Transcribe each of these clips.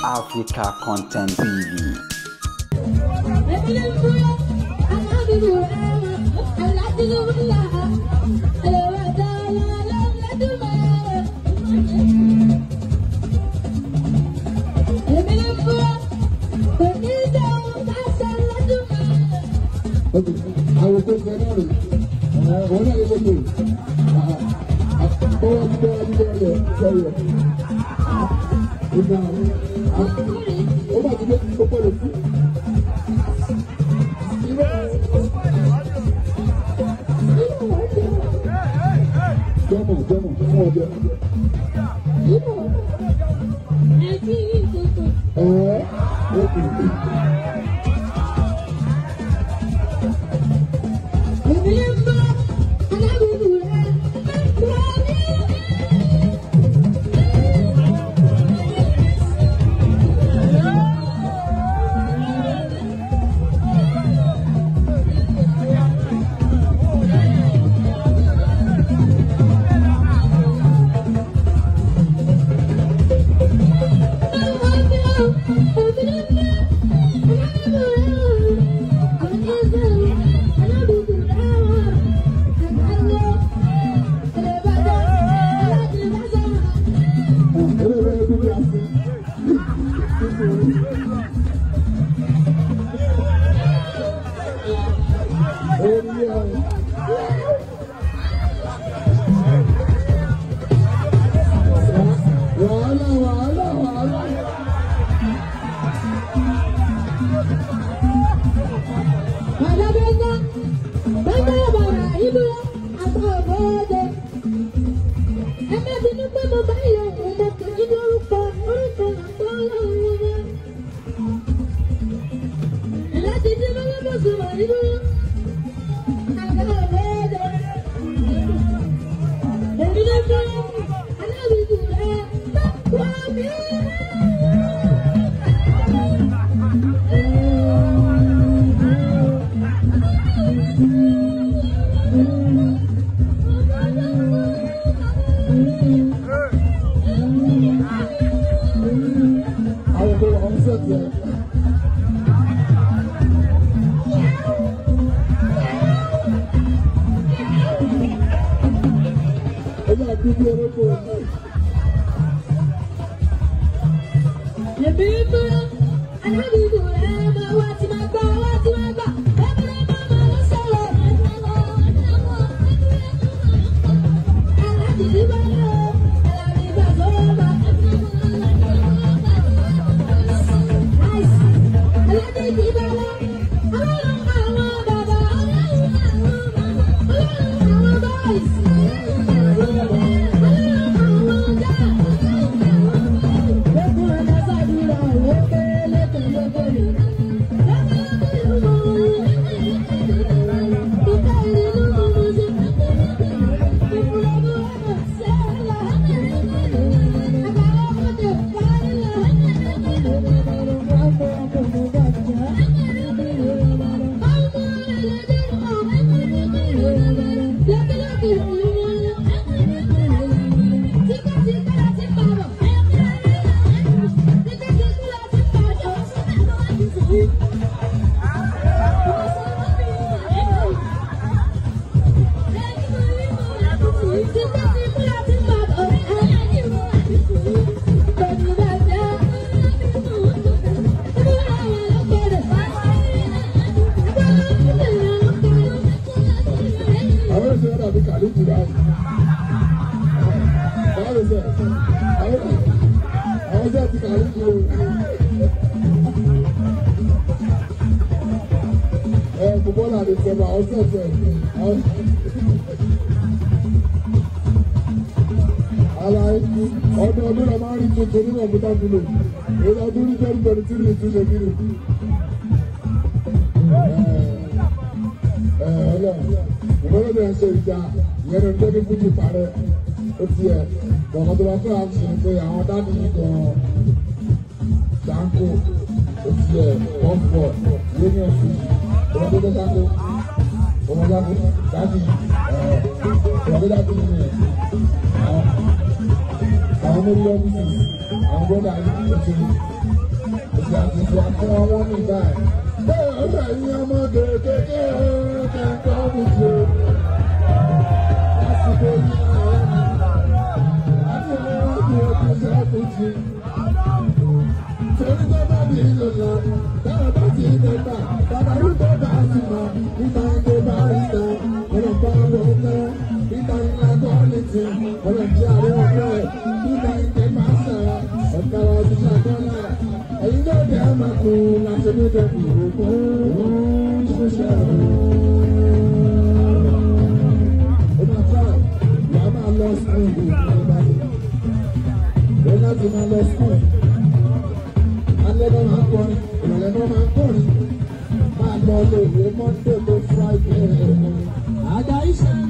Africa Content TV. I will take that out. What are you going to do? àwọn olórí àwọn bọ́dà yìí ti ìgbà tuntun àti àwọn nígbà ẹ̀. bẹ́ẹ̀ ọ̀sẹ̀ yìí ọmọdé kékeré kẹ́kọ̀ọ́ mi jù lásìkò yìí àwọn àti àwọn ọmọdé kẹ́kọ̀ọ́ jù. torí tó bá di ìlòlò dára bá ti dẹ́gbà bàbá yìí tó bá ti mọ̀ nígbà tó bá rí tán ọ̀rọ̀ bá wọ̀ tán nígbà ńlá kọ́ọ̀lìtì ọ̀rọ̀ tí àárẹ̀ ọ̀pẹ́ nígbà ìtẹ́ máa sọ̀rọ̀ ọ̀gá ọdún ṣàkọ́lá ẹ̀yin náà dẹ́ máa kú láti ní dẹ́kun òkú ṣiṣẹ́ ọ̀nà fáà wà á máa lọ sí ìlú ìbàdàn ó láti máa lọ sí alẹ́ náà máa kọrin ìrọ̀lẹ́ náà máa kọrin máa lọ lóòwé Monday to Friday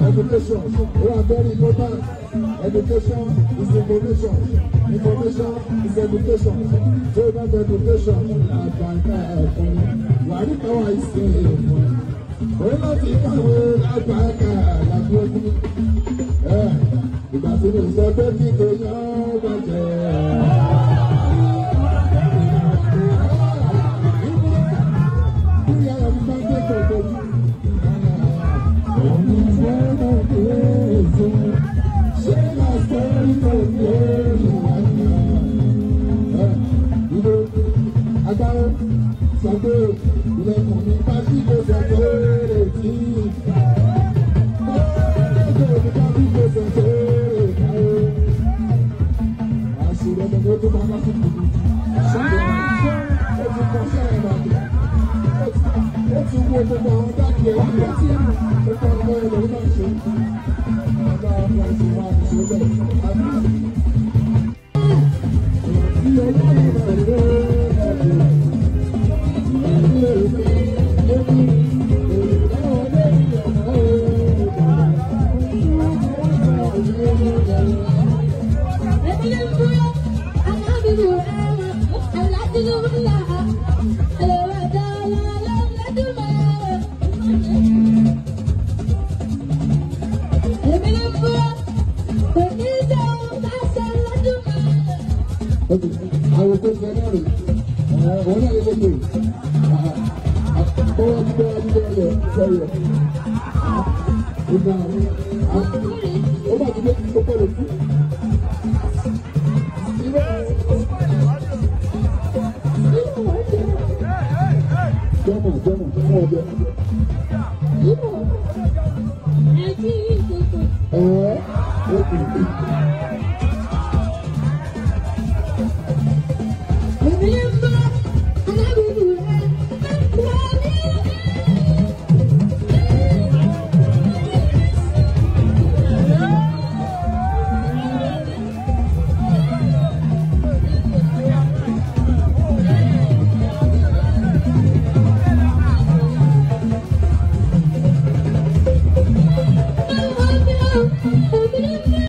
education we are very important. Education is information. Information is education. So that education àgbàǹkà ẹ̀kọ́ wàrí káwá ìsè ẹ̀kọ́. Òun náà ti kàwé àgbàǹkà làbúrò. Ìgbà tí mo sọ pé kí tó yán bàjẹ́. Agbára sọ pé ilẹ̀kùn mi bá sí kó sọ pé retí. Ilẹ̀kùn mi bá sí kó sọ pé retí. Àṣírí ọmọdé tó máa ń bá sí kùdù. Ó ti kọ́ sẹ́yìn bàbá. Ó ti wo gbogbo àwọn dákì ẹ̀ wọ́n lọ sí ẹ̀mọ́. Ó kọ́ ọmọ ẹ̀ lọ́wọ́ náà ṣe. Ọba ọmọ ẹ̀sìn máa ń ṣe bẹ́ẹ̀. Ilé ọjọ́ ìgbà ìlú àwọn tó ṣe náà rè wọ́n náà lè lè ọwọ́ dídọ́ ọ̀yọ́ sọ̀rọ̀ ìgbà ó bá ti dé tó pọ̀ lójú. Jọ́mọ̀ fún ọjọ́. Ó kù.